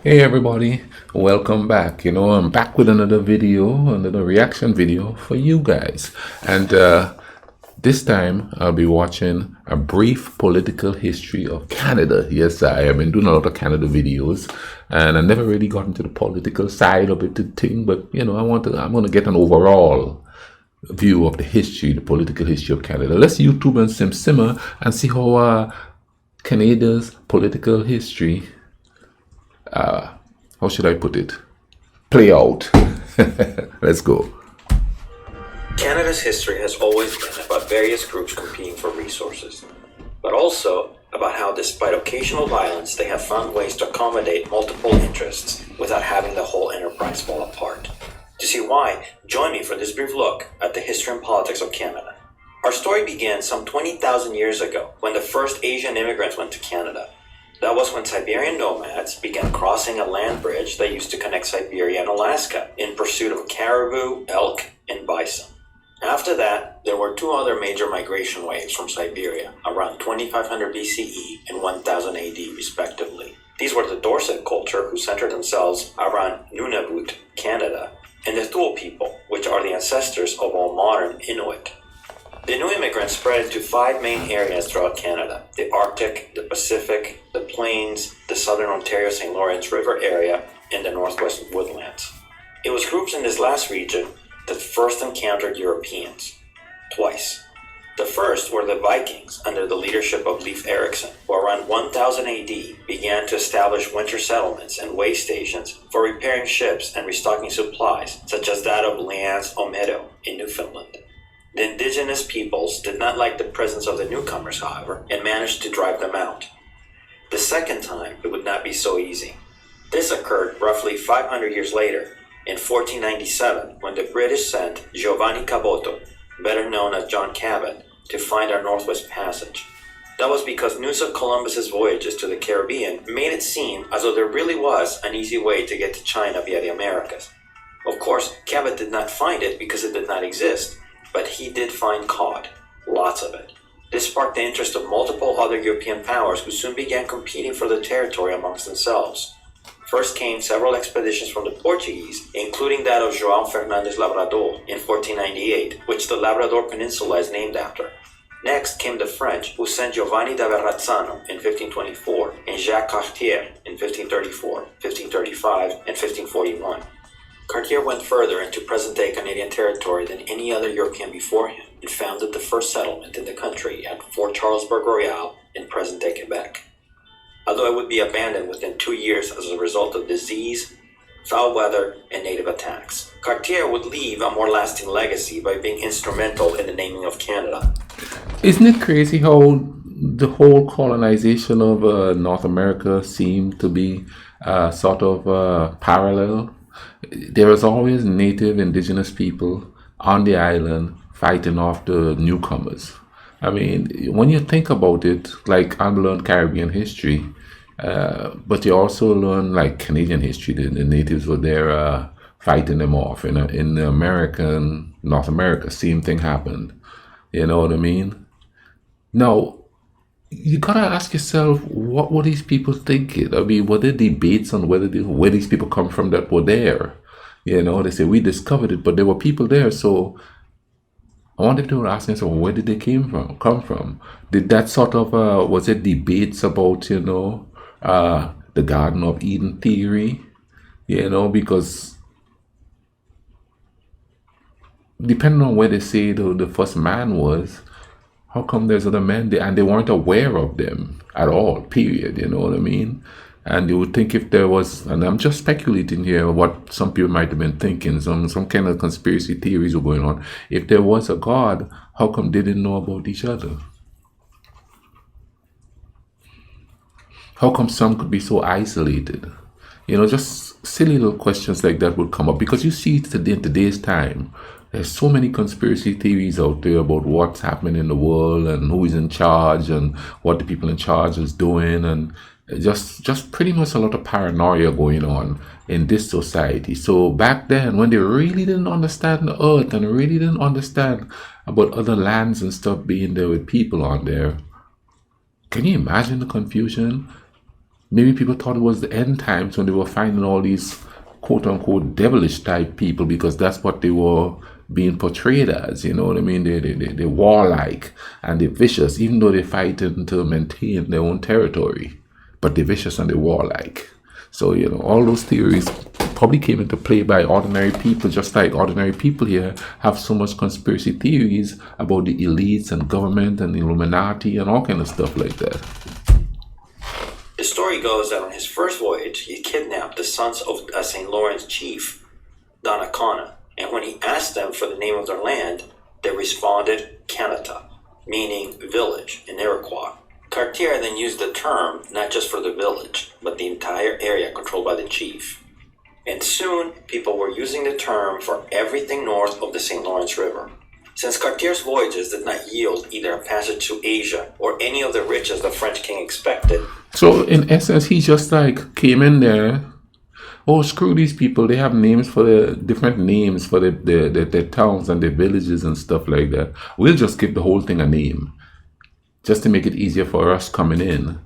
Hey everybody, welcome back. I'm back with another video, another reaction video for you guys. And this time I'll be watching a brief political history of Canada. Yes, I have been doing a lot of Canada videos and I never really got into the political side of it to think, but I'm going to get an overall view of the history, the political history of Canada. Let's YouTube and simmer and see how Canada's political history, how should I put it, play out. Let's go. Canada's history has always been about various groups competing for resources, but also about how, despite occasional violence, they have found ways to accommodate multiple interests without having the whole enterprise fall apart. To see why, join me for this brief look at the history and politics of Canada. Our story began some 20,000 years ago when the first Asian immigrants went to Canada. That was when Siberian nomads began crossing a land bridge that used to connect Siberia and Alaska in pursuit of caribou, elk, and bison. After that, there were two other major migration waves from Siberia around 2500 BCE and 1000 AD respectively. These were the Dorset culture, who centered themselves around Nunavut, Canada, and the Thule people, which are the ancestors of all modern Inuit. The new immigrants spread into five main areas throughout Canada: the Arctic, the Pacific, the Plains, the southern Ontario-St. Lawrence River area, and the Northwest Woodlands. It was groups in this last region that first encountered Europeans, twice. The first were the Vikings under the leadership of Leif Erikson, who around 1000 AD began to establish winter settlements and way stations for repairing ships and restocking supplies, such as that of Lance Omedo in Newfoundland. The Indigenous peoples did not like the presence of the newcomers, however, and managed to drive them out. The second time, it would not be so easy. This occurred roughly 500 years later, in 1497, when the British sent Giovanni Caboto, better known as John Cabot, to find our Northwest Passage. That was because news of Columbus's voyages to the Caribbean made it seem as though there really was an easy way to get to China via the Americas. Of course, Cabot did not find it because it did not exist, but he did find cod, lots of it. This sparked the interest of multiple other European powers, who soon began competing for the territory amongst themselves. First came several expeditions from the Portuguese, including that of João Fernandes Labrador in 1498, which the Labrador Peninsula is named after. Next came the French, who sent Giovanni da Verrazzano in 1524 and Jacques Cartier in 1534, 1535, and 1541. Cartier went further into present-day Canadian territory than any other European before him and founded the first settlement in the country at Fort Charles-Burg Royal in present-day Quebec. Although it would be abandoned within 2 years as a result of disease, foul weather, and native attacks. Cartier would leave a more lasting legacy by being instrumental in the naming of Canada. Isn't it crazy how the whole colonization of North America seemed to be sort of parallel? There was always native indigenous people on the island fighting off the newcomers. I mean, when you think about it, like I've learned Caribbean history, but you also learn like Canadian history. The natives were there fighting them off. In the American, North America, same thing happened. You know what I mean? Now, you gotta ask yourself, what were these people thinking? I mean, were there debates on where these people come from that were there? They say we discovered it, but there were people there. So I wonder if they were asking themselves, where did they come from? Did that sort of was it debates about the Garden of Eden theory? Because depending on where they say the first man was, how come there's other men there and they weren't aware of them at all, period, you know what I mean? And you would think if there was, and I'm just speculating here what some people might have been thinking, some kind of conspiracy theories were going on. If there was a God, how come they didn't know about each other? How come some could be so isolated? Just silly little questions like that would come up, because you see today, in today's time, there's so many conspiracy theories out there about what's happening in the world and who is in charge and what the people in charge is doing, and just pretty much a lot of paranoia going on in this society. So back then, when they really didn't understand the earth and really didn't understand about other lands and stuff being there with people on there, can you imagine the confusion? Maybe people thought it was the end times when they were finding all these quote unquote devilish type people because that's what they were being portrayed as, you know what I mean? They're warlike and they're vicious, even though they're fighting to maintain their own territory. But they're vicious and they're warlike. So, you know, all those theories probably came into play by ordinary people, just like ordinary people here have so much conspiracy theories about the elites and government and the Illuminati and all kind of stuff like that. The story goes that on his first voyage, he kidnapped the sons of a St. Lawrence chief, Donnacona, and when he asked them for the name of their land, they responded Canada, meaning village in Iroquois. Cartier then used the term not just for the village, but the entire area controlled by the chief. And soon, people were using the term for everything north of the St. Lawrence River. Since Cartier's voyages did not yield either a passage to Asia or any of the riches the French king expected. So in essence, he just like came in there. Oh, screw these people. They have names for the different names for the towns and the villages and stuff like that. We'll just give the whole thing a name just to make it easier for us coming in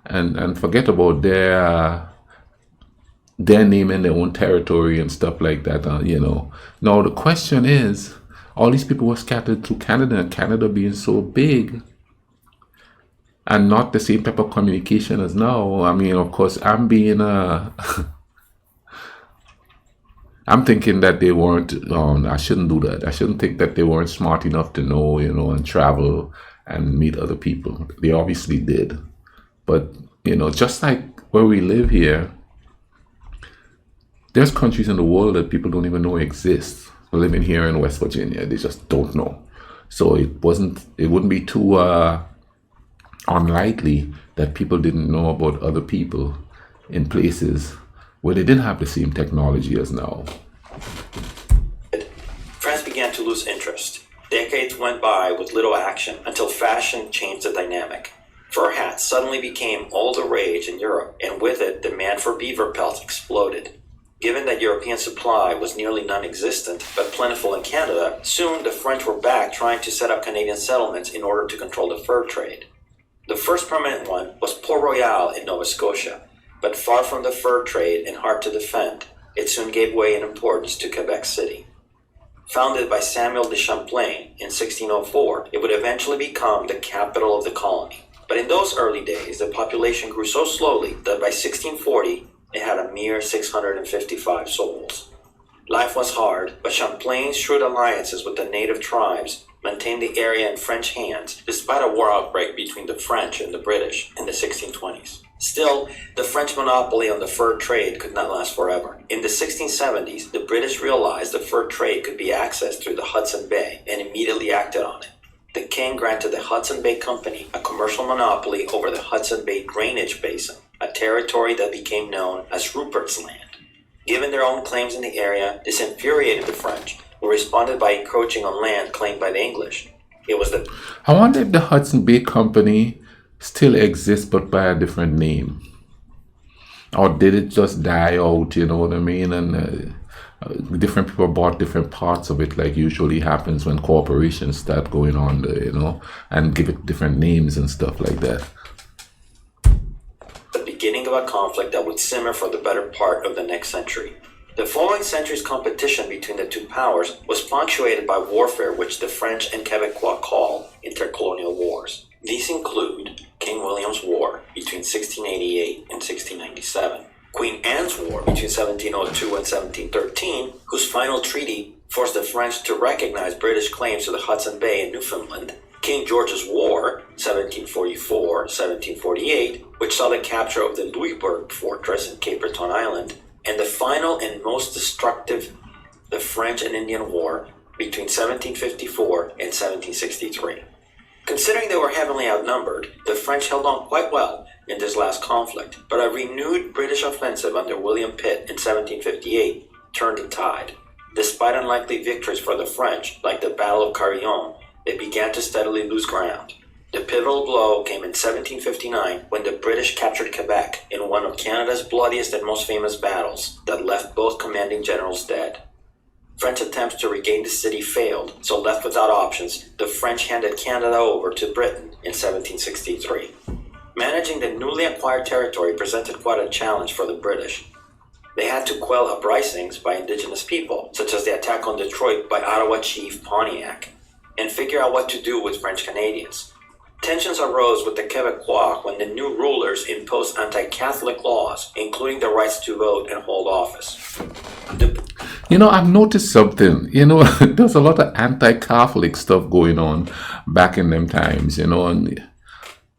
and forget about their name in their own territory and stuff like that, you know. Now, the question is, all these people were scattered through Canada, and Canada being so big and not the same type of communication as now. I mean, of course, I'm thinking that they weren't, I shouldn't do that. I shouldn't think that they weren't smart enough to know, you know, and travel and meet other people. They obviously did. But, you know, just like where we live here, there's countries in the world that people don't even know exist. Living here in West Virginia, they just don't know. So it wouldn't be too unlikely that people didn't know about other people in places where they didn't have the same technology as now. France began to lose interest. Decades went by with little action until fashion changed the dynamic. Fur hats suddenly became all the rage in Europe, and with it, demand for beaver pelts exploded. Given that European supply was nearly non-existent, but plentiful in Canada, soon the French were back trying to set up Canadian settlements in order to control the fur trade. The first permanent one was Port Royal in Nova Scotia, but far from the fur trade and hard to defend, it soon gave way in importance to Quebec City. Founded by Samuel de Champlain in 1604, it would eventually become the capital of the colony. But in those early days, the population grew so slowly that by 1640, it had a mere 655 souls. Life was hard, but Champlain's shrewd alliances with the native tribes maintained the area in French hands despite a war outbreak between the French and the British in the 1620s. Still, the French monopoly on the fur trade could not last forever. In the 1670s, the British realized the fur trade could be accessed through the Hudson Bay and immediately acted on it. The king granted the Hudson Bay Company a commercial monopoly over the Hudson Bay Drainage Basin, a territory that became known as Rupert's Land. Given their own claims in the area, this infuriated the French, who responded by encroaching on land claimed by the English. I wonder if the Hudson Bay Company still exists but by a different name. Or did it just die out, you know what I mean? And different people bought different parts of it, like usually happens when corporations start going on there, you know, and give it different names and stuff like that. The beginning of a conflict that would simmer for the better part of the next century. The following century's competition between the two powers was punctuated by warfare which the French and Quebecois call intercolonial wars. These include King William's War between 1688 and 1697, Queen Anne's War between 1702 and 1713, whose final treaty forced the French to recognize British claims to the Hudson Bay and Newfoundland, King George's War, 1744-1748, which saw the capture of the Louisbourg fortress in Cape Breton Island, and the final and most destructive, the French and Indian War between 1754 and 1763. Considering they were heavily outnumbered, the French held on quite well in this last conflict, but a renewed British offensive under William Pitt in 1758 turned the tide. Despite unlikely victories for the French, like the Battle of Carillon, they began to steadily lose ground. The pivotal blow came in 1759 when the British captured Quebec in one of Canada's bloodiest and most famous battles that left both commanding generals dead. French attempts to regain the city failed, so left without options, the French handed Canada over to Britain in 1763. Managing the newly acquired territory presented quite a challenge for the British. They had to quell uprisings by Indigenous people, such as the attack on Detroit by Ottawa Chief Pontiac, and figure out what to do with French Canadians. Tensions arose with the Quebecois when the new rulers imposed anti-Catholic laws, including the rights to vote and hold office. I've noticed something. There's a lot of anti-Catholic stuff going on back in them times.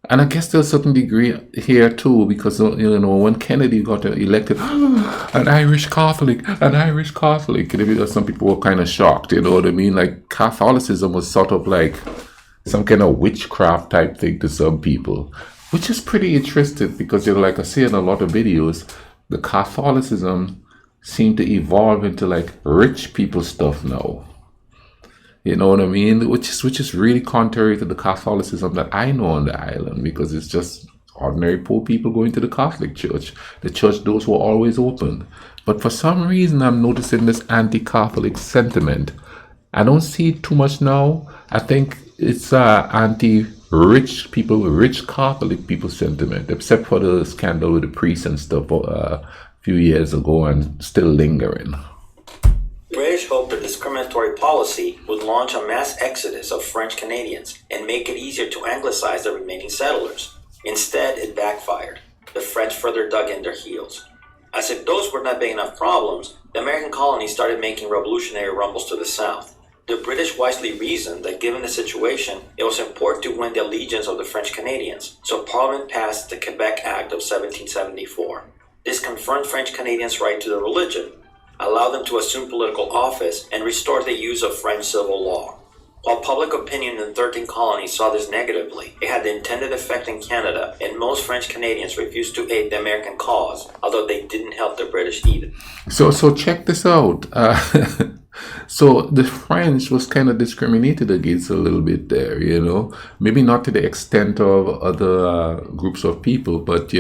And I guess to a certain degree here too, because when Kennedy got elected, an Irish Catholic, some people were kind of shocked. You know what I mean? Like Catholicism was sort of like some kind of witchcraft type thing to some people, which is pretty interesting because like I see in a lot of videos, the Catholicism seemed to evolve into like rich people stuff now. You know what I mean? Which is really contrary to the Catholicism that I know on the island, because it's just ordinary poor people going to the Catholic Church. The church doors were always open. But for some reason, I'm noticing this anti-Catholic sentiment. I don't see it too much now. I think it's anti-rich people, rich Catholic people sentiment, except for the scandal with the priests and stuff a few years ago and still lingering. British hoped the discriminatory policy would launch a mass exodus of French Canadians and make it easier to anglicize the remaining settlers. Instead, it backfired. The French further dug in their heels. As if those were not big enough problems, the American colonies started making revolutionary rumbles to the south. The British wisely reasoned that given the situation, it was important to win the allegiance of the French Canadians, so Parliament passed the Quebec Act of 1774. This confirmed French Canadians' right to the religion, allowed them to assume political office, and restored the use of French civil law. While public opinion in the 13 colonies saw this negatively, it had the intended effect in Canada, and most French Canadians refused to aid the American cause, although they didn't help the British either. So check this out. So the French was kind of discriminated against a little bit there, maybe not to the extent of other groups of people, but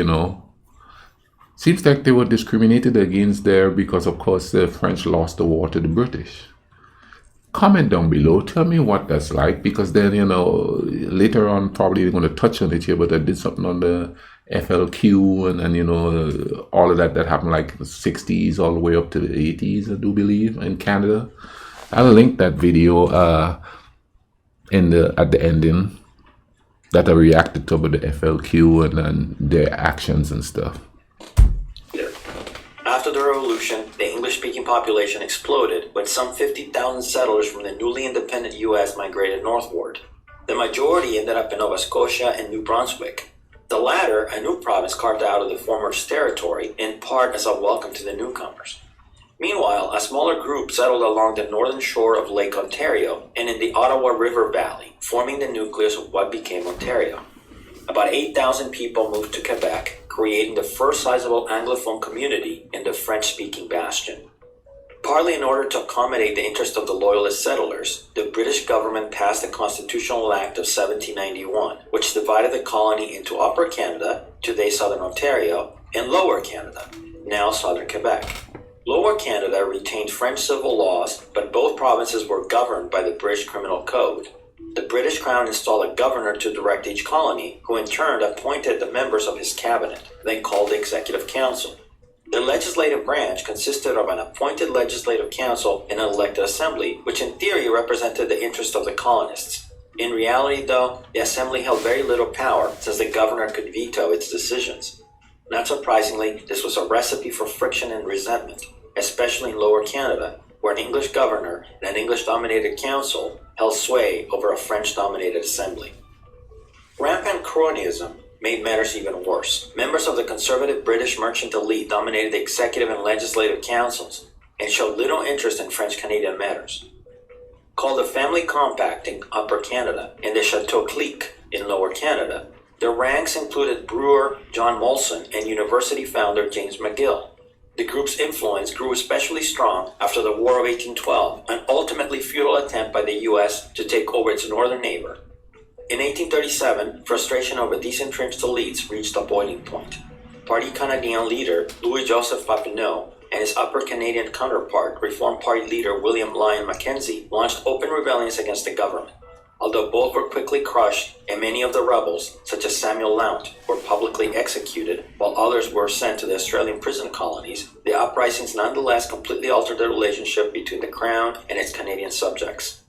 seems like they were discriminated against there because, of course, the French lost the war to the British. Comment down below. Tell me what that's like, because then, later on, probably they're going to touch on it here, but I did something on the FLQ and all of that happened like the 60s all the way up to the 80s, I do believe, in Canada. I'll link that video at the ending that I reacted to about the FLQ and their actions and stuff. After the Revolution, the English-speaking population exploded when some 50,000 settlers from the newly independent U.S. migrated northward. The majority ended up in Nova Scotia and New Brunswick. The latter, a new province carved out of the former territory, in part as a welcome to the newcomers. Meanwhile, a smaller group settled along the northern shore of Lake Ontario and in the Ottawa River Valley, forming the nucleus of what became Ontario. About 8,000 people moved to Quebec, creating the first sizable Anglophone community in the French-speaking bastion. Partly in order to accommodate the interest of the Loyalist settlers, the British government passed the Constitutional Act of 1791, which divided the colony into Upper Canada, today Southern Ontario, and Lower Canada, now Southern Quebec. Lower Canada retained French civil laws, but both provinces were governed by the British Criminal Code. The British Crown installed a governor to direct each colony, who in turn appointed the members of his cabinet, then called the Executive Council. The legislative branch consisted of an appointed legislative council and an elected assembly, which in theory represented the interests of the colonists. In reality, though, the assembly held very little power, since the governor could veto its decisions. Not surprisingly, this was a recipe for friction and resentment, especially in Lower Canada, where an English governor and an English-dominated council held sway over a French-dominated assembly. Rampant cronyism made matters even worse. Members of the conservative British merchant elite dominated the executive and legislative councils and showed little interest in French-Canadian matters. Called the Family Compact in Upper Canada and the Chateau Clique in Lower Canada, their ranks included brewer John Molson and university founder James McGill. The group's influence grew especially strong after the War of 1812, an ultimately futile attempt by the U.S. to take over its northern neighbor. In 1837, frustration over these entrenched elites reached a boiling point. Parti Canadien leader Louis-Joseph Papineau and his Upper Canadian counterpart, Reform Party leader William Lyon Mackenzie, launched open rebellions against the government. Although both were quickly crushed, and many of the rebels, such as Samuel Lount, were publicly executed, while others were sent to the Australian prison colonies, the uprisings nonetheless completely altered the relationship between the Crown and its Canadian subjects.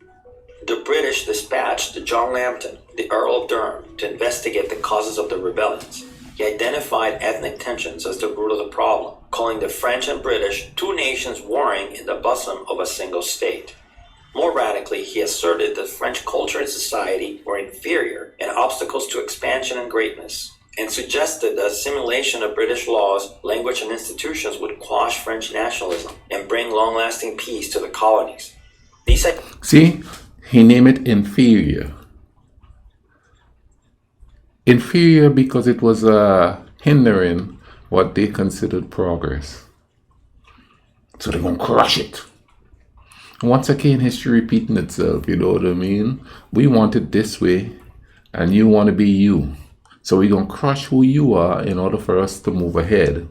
The British dispatched John Lambton, the Earl of Durham, to investigate the causes of the rebellions. He identified ethnic tensions as the root of the problem, calling the French and British two nations warring in the bosom of a single state. More radically, he asserted that French culture and society were inferior and obstacles to expansion and greatness, and suggested that assimilation of British laws, language, and institutions would quash French nationalism and bring long-lasting peace to the colonies. See, he named it inferior. Inferior because it was hindering what they considered progress. So they're going to crush it. Once again, history repeating itself, you know what I mean? We want it this way, and you want to be you. So we're going to crush who you are in order for us to move ahead.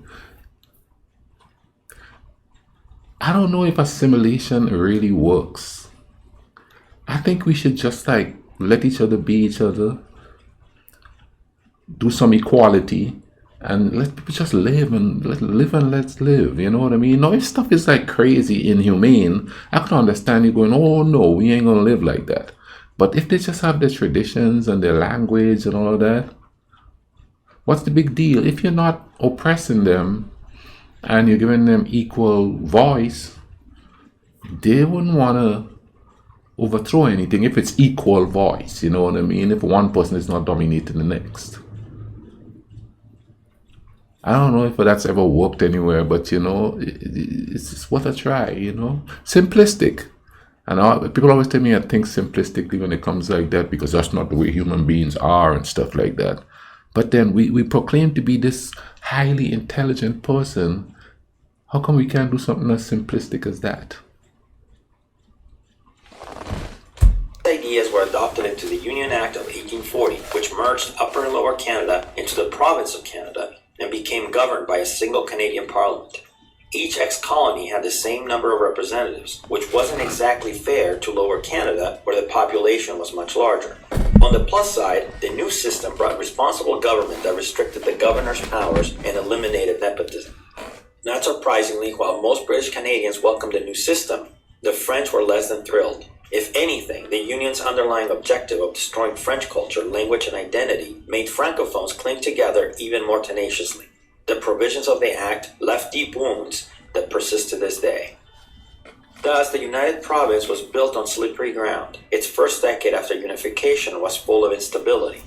I don't know if assimilation really works. I think we should just let each other be each other, do some equality, and let people just live and let's live. You know what I mean? Now, if stuff is crazy, inhumane, I can understand you going, oh no, we ain't gonna live like that. But if they just have their traditions and their language and all of that, what's the big deal? If you're not oppressing them and you're giving them equal voice, they wouldn't want to overthrow anything if it's equal voice. You know what I mean? If one person is not dominating the next. I don't know if that's ever worked anywhere, but it's worth a try, Simplistic. And people always tell me I think simplistically when it comes like that because that's not the way human beings are and stuff like that. But then we proclaim to be this highly intelligent person. How come we can't do something as simplistic as that? Ideas were adopted into the Union Act of 1840, which merged Upper and Lower Canada into the province of Canada and became governed by a single Canadian Parliament. Each ex-colony had the same number of representatives, which wasn't exactly fair to Lower Canada, where the population was much larger. On the plus side, the new system brought responsible government that restricted the governor's powers and eliminated nepotism. Not surprisingly, while most British Canadians welcomed the new system, the French were less than thrilled. If anything, the Union's underlying objective of destroying French culture, language, and identity made Francophones cling together even more tenaciously. The provisions of the Act left deep wounds that persist to this day. Thus, the United Province was built on slippery ground. Its first decade after unification was full of instability.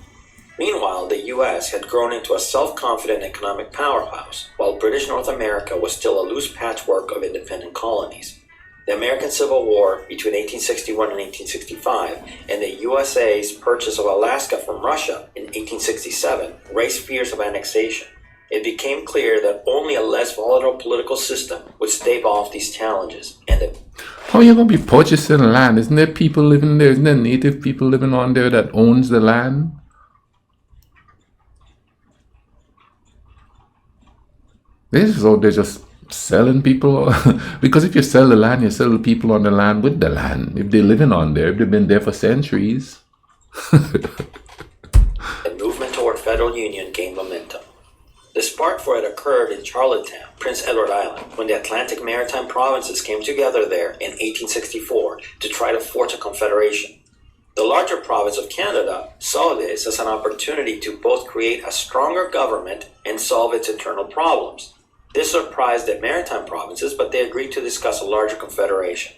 Meanwhile, the U.S. had grown into a self-confident economic powerhouse, while British North America was still a loose patchwork of independent colonies. The American Civil War between 1861 and 1865 and the USA's purchase of Alaska from Russia in 1867 raised fears of annexation. It became clear that only a less volatile political system would stave off these challenges. How are you going to be purchasing land? Isn't there people living there? Isn't there native people living on there that owns the land? This is out there just selling people. Because if you sell the land, you sell the people on the land with the land. If they're living on there, if they've been there for centuries. The movement toward federal union gained momentum. The spark for it occurred in Charlottetown, Prince Edward Island, when the Atlantic Maritime Provinces came together there in 1864 to try to forge a confederation. The larger province of Canada saw this as an opportunity to both create a stronger government and solve its internal problems. This surprised the maritime provinces, but they agreed to discuss a larger confederation.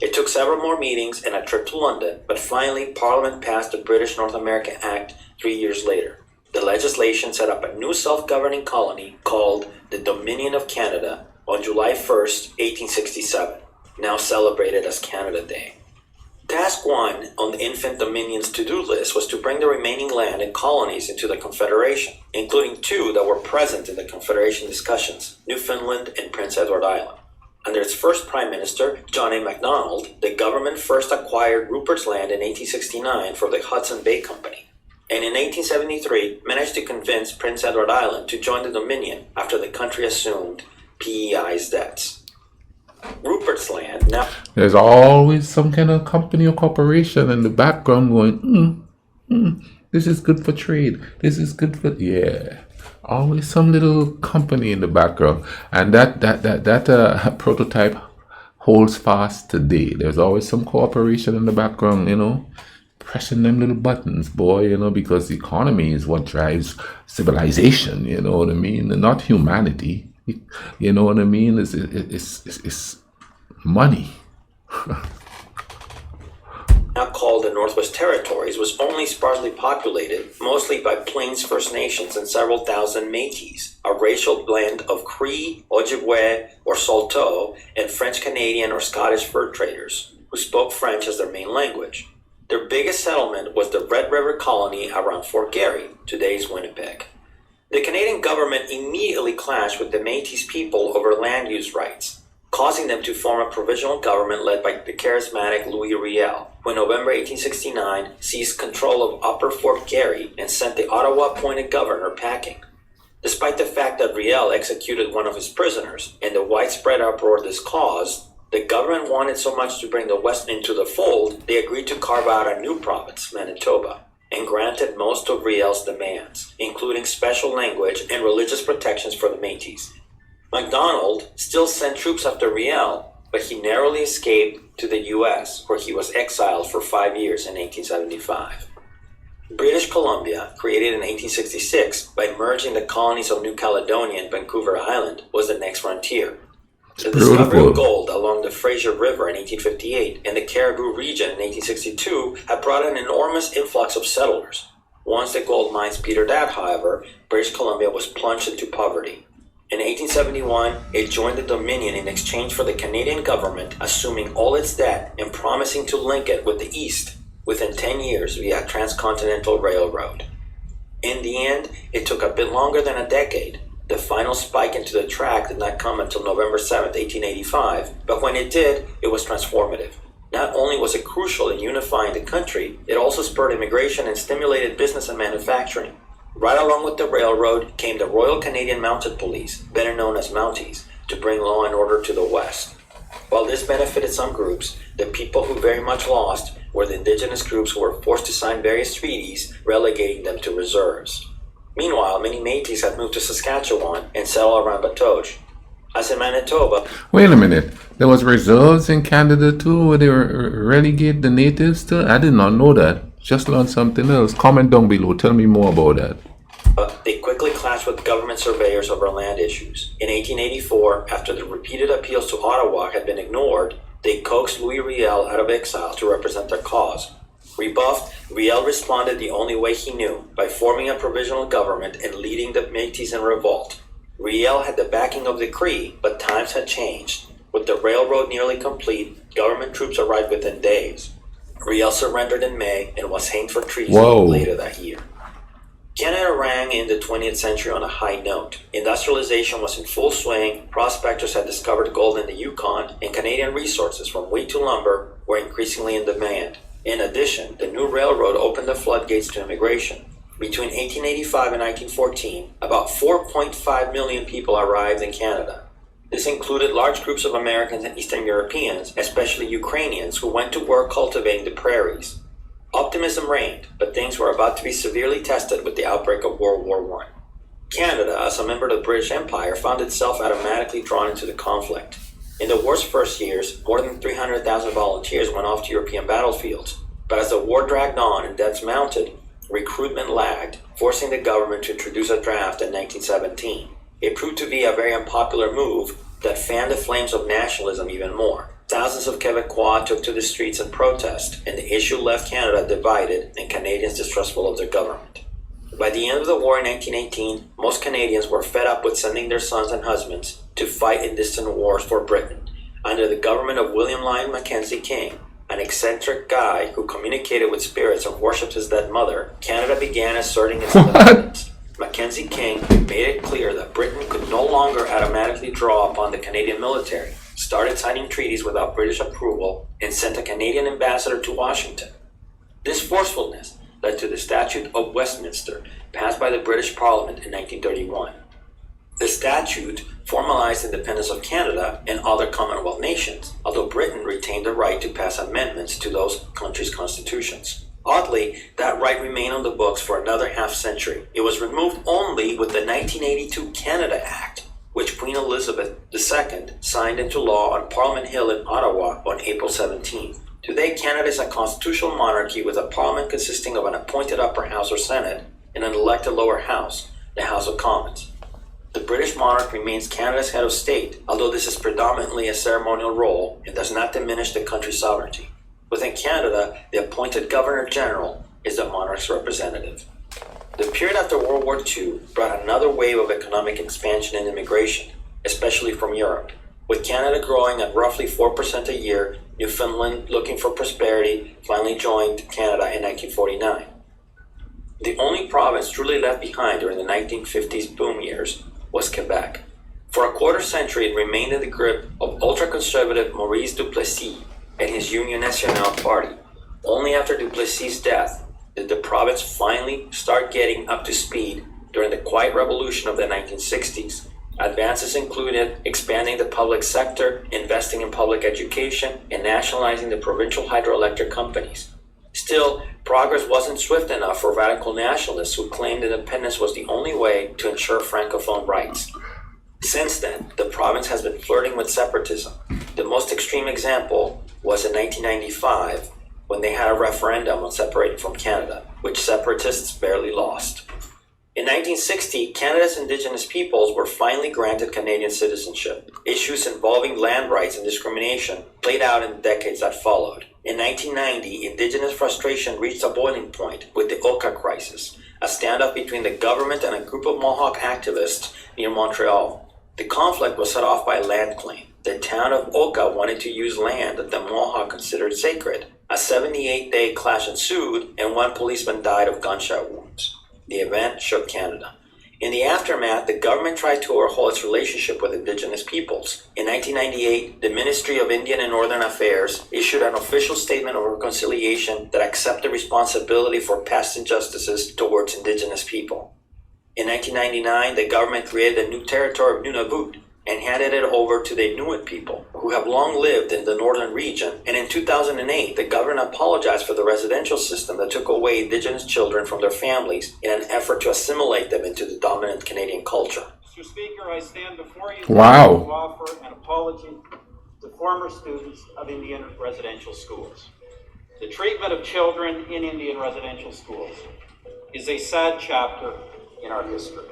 It took several more meetings and a trip to London, but finally Parliament passed the British North America Act 3 years later. The legislation set up a new self-governing colony called the Dominion of Canada on July 1st, 1867, now celebrated as Canada Day. Task 1 on the infant Dominion's to-do list was to bring the remaining land and colonies into the Confederation, including 2 that were present in the Confederation discussions, Newfoundland and Prince Edward Island. Under its first Prime Minister, John A. Macdonald, the government first acquired Rupert's Land in 1869 for the Hudson Bay Company, and in 1873 managed to convince Prince Edward Island to join the Dominion after the country assumed PEI's debts. Rupert's its land. Now, There's always some kind of company or corporation in the background going, this is good for trade. This is good for, yeah. Always some little company in the background. And that prototype holds fast today. There's always some corporation in the background, pressing them little buttons, boy, because the economy is what drives civilization, you know what I mean? And not humanity, you know what I mean? It's money. now called the Northwest Territories, was only sparsely populated, mostly by Plains First Nations and several thousand Métis, a racial blend of Cree, Ojibwe, or Saulteaux, and French-Canadian or Scottish fur traders, who spoke French as their main language. Their biggest settlement was the Red River Colony around Fort Garry, today's Winnipeg. The Canadian government immediately clashed with the Métis people over land use rights, causing them to form a provisional government led by the charismatic Louis Riel, who in November 1869 seized control of Upper Fort Garry and sent the Ottawa-appointed governor packing. Despite the fact that Riel executed one of his prisoners and the widespread uproar this caused, the government wanted so much to bring the West into the fold, they agreed to carve out a new province, Manitoba, and granted most of Riel's demands, including special language and religious protections for the Métis. MacDonald still sent troops after Riel, but he narrowly escaped to the U.S., where he was exiled for 5 years in 1875. British Columbia, created in 1866 by merging the colonies of New Caledonia and Vancouver Island, was the next frontier. The discovery of gold along the Fraser River in 1858 and the Cariboo region in 1862 had brought an enormous influx of settlers. Once the gold mines petered out, however, British Columbia was plunged into poverty. In 1871, it joined the Dominion in exchange for the Canadian government assuming all its debt and promising to link it with the East within 10 years via a transcontinental railroad. In the end, it took a bit longer than a decade. The final spike into the track did not come until November 7, 1885, but when it did, it was transformative. Not only was it crucial in unifying the country, it also spurred immigration and stimulated business and manufacturing. Right along with the railroad came the Royal Canadian Mounted Police, better known as Mounties, to bring law and order to the West. While this benefited some groups, the people who very much lost were the Indigenous groups who were forced to sign various treaties relegating them to reserves. Meanwhile, many Métis had moved to Saskatchewan and settled around Batoche. As in Manitoba... Wait a minute. There was reserves in Canada too where they relegate the natives to? I did not know that. Just learned something else. Comment down below. Tell me more about that. They quickly clashed with government surveyors over land issues. In 1884, after the repeated appeals to Ottawa had been ignored, they coaxed Louis Riel out of exile to represent their cause. Rebuffed, Riel responded the only way he knew, by forming a provisional government and leading the Métis in revolt. Riel had the backing of the Cree, but times had changed. With the railroad nearly complete, government troops arrived within days. Riel surrendered in May and was hanged for treason later that year. Canada rang in the 20th century on a high note. Industrialization was in full swing, prospectors had discovered gold in the Yukon, and Canadian resources from wheat to lumber were increasingly in demand. In addition, the new railroad opened the floodgates to immigration. Between 1885 and 1914, about 4.5 million people arrived in Canada. This included large groups of Americans and Eastern Europeans, especially Ukrainians, who went to work cultivating the prairies. Optimism reigned, but things were about to be severely tested with the outbreak of World War I. Canada, as a member of the British Empire, found itself automatically drawn into the conflict. In the war's first years, more than 300,000 volunteers went off to European battlefields. But as the war dragged on and deaths mounted, recruitment lagged, forcing the government to introduce a draft in 1917. It proved to be a very unpopular move that fanned the flames of nationalism even more. Thousands of Quebecois took to the streets in protest, and the issue left Canada divided and Canadians distrustful of their government. By the end of the war in 1918, most Canadians were fed up with sending their sons and husbands to fight in distant wars for Britain. Under the government of William Lyon Mackenzie King, an eccentric guy who communicated with spirits and worshipped his dead mother, Canada began asserting its independence. Mackenzie King made it clear that Britain could no longer automatically draw upon the Canadian military, started signing treaties without British approval, and sent a Canadian ambassador to Washington. This forcefulness led to the Statute of Westminster, passed by the British Parliament in 1931. The statute formalized independence of Canada and other Commonwealth nations, although Britain retained the right to pass amendments to those countries' constitutions. Oddly, that right remained on the books for another half-century. It was removed only with the 1982 Canada Act, which Queen Elizabeth II signed into law on Parliament Hill in Ottawa on April 17th. Today, Canada is a constitutional monarchy with a parliament consisting of an appointed upper house or senate and an elected lower house, the House of Commons. The British monarch remains Canada's head of state, although this is predominantly a ceremonial role and does not diminish the country's sovereignty. Within Canada, the appointed Governor-General is the monarch's representative. The period after World War II brought another wave of economic expansion and immigration, especially from Europe. With Canada growing at roughly 4% a year, Newfoundland, looking for prosperity, finally joined Canada in 1949. The only province truly left behind during the 1950s boom years was Quebec. For a quarter century, it remained in the grip of ultra-conservative Maurice Duplessis and his Union Nationale party. Only after Duplessis' death did the province finally start getting up to speed during the Quiet Revolution of the 1960s. Advances included expanding the public sector, investing in public education, and nationalizing the provincial hydroelectric companies. Still, progress wasn't swift enough for radical nationalists who claimed independence was the only way to ensure Francophone rights. Since then, the province has been flirting with separatism. The most extreme example was in 1995, when they had a referendum on separating from Canada, which separatists barely lost. In 1960, Canada's Indigenous peoples were finally granted Canadian citizenship. Issues involving land rights and discrimination played out in the decades that followed. In 1990, Indigenous frustration reached a boiling point with the Oka crisis, a standoff between the government and a group of Mohawk activists near Montreal. The conflict was set off by a land claim. The town of Oka wanted to use land that the Mohawk considered sacred. A 78-day clash ensued, and one policeman died of gunshot wounds. The event shook Canada. In the aftermath, the government tried to overhaul its relationship with Indigenous peoples. In 1998, the Ministry of Indian and Northern Affairs issued an official statement of reconciliation that accepted responsibility for past injustices towards Indigenous people. In 1999, the government created the new territory of Nunavut and handed it over to the Inuit people, who have long lived in the northern region. And in 2008, the government apologized for the residential system that took away Indigenous children from their families in an effort to assimilate them into the dominant Canadian culture. Mr. Speaker, I stand before you Wow. to offer an apology to former students of Indian residential schools. The treatment of children in Indian residential schools is a sad chapter in our history.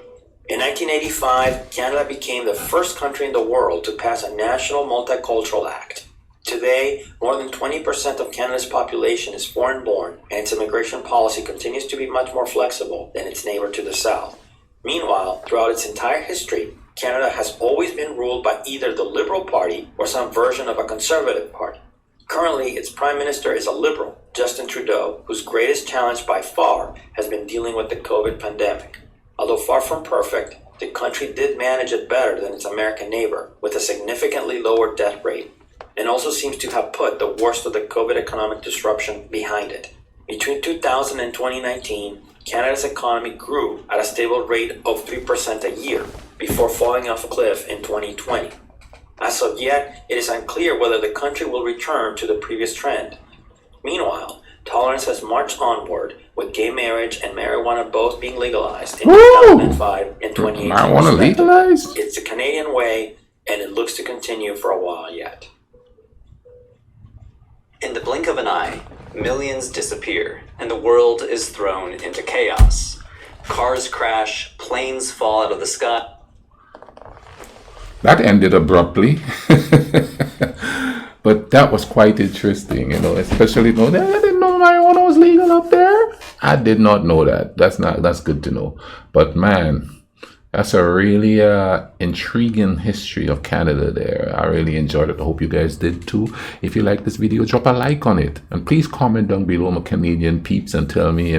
In 1985, Canada became the first country in the world to pass a National Multicultural Act. Today, more than 20% of Canada's population is foreign-born, and its immigration policy continues to be much more flexible than its neighbor to the south. Meanwhile, throughout its entire history, Canada has always been ruled by either the Liberal Party or some version of a Conservative Party. Currently, its Prime Minister is a Liberal, Justin Trudeau, whose greatest challenge by far has been dealing with the COVID pandemic. Although far from perfect, the country did manage it better than its American neighbor, with a significantly lower death rate, and also seems to have put the worst of the COVID economic disruption behind it. Between 2000 and 2019, Canada's economy grew at a stable rate of 3% a year, before falling off a cliff in 2020. As of yet, it is unclear whether the country will return to the previous trend. Meanwhile, tolerance has marched onward, with gay marriage and marijuana both being legalized in 2005 and 2018. Marijuana legalized? It's the Canadian way, and it looks to continue for a while yet. In the blink of an eye, millions disappear, and the world is thrown into chaos. Cars crash, planes fall out of the sky. That ended abruptly. But that was quite interesting, especially, I didn't know marijuana was legal up there. I did not know that. That's good to know. But man, that's a really intriguing history of Canada there. I really enjoyed it. I hope you guys did too. If you like this video, drop a like on it. And please comment down below, my Canadian peeps, and tell me,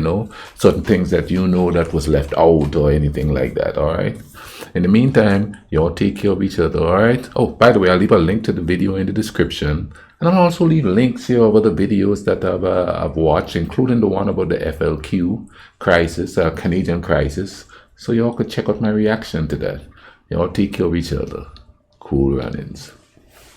certain things that that was left out or anything like that, all right? In the meantime, y'all take care of each other, all right? Oh, by the way, I'll leave a link to the video in the description. And I'll also leave links here of other videos that I've watched, including the one about the FLQ crisis, Canadian crisis. So y'all could check out my reaction to that. Y'all take care of each other. Cool runnings.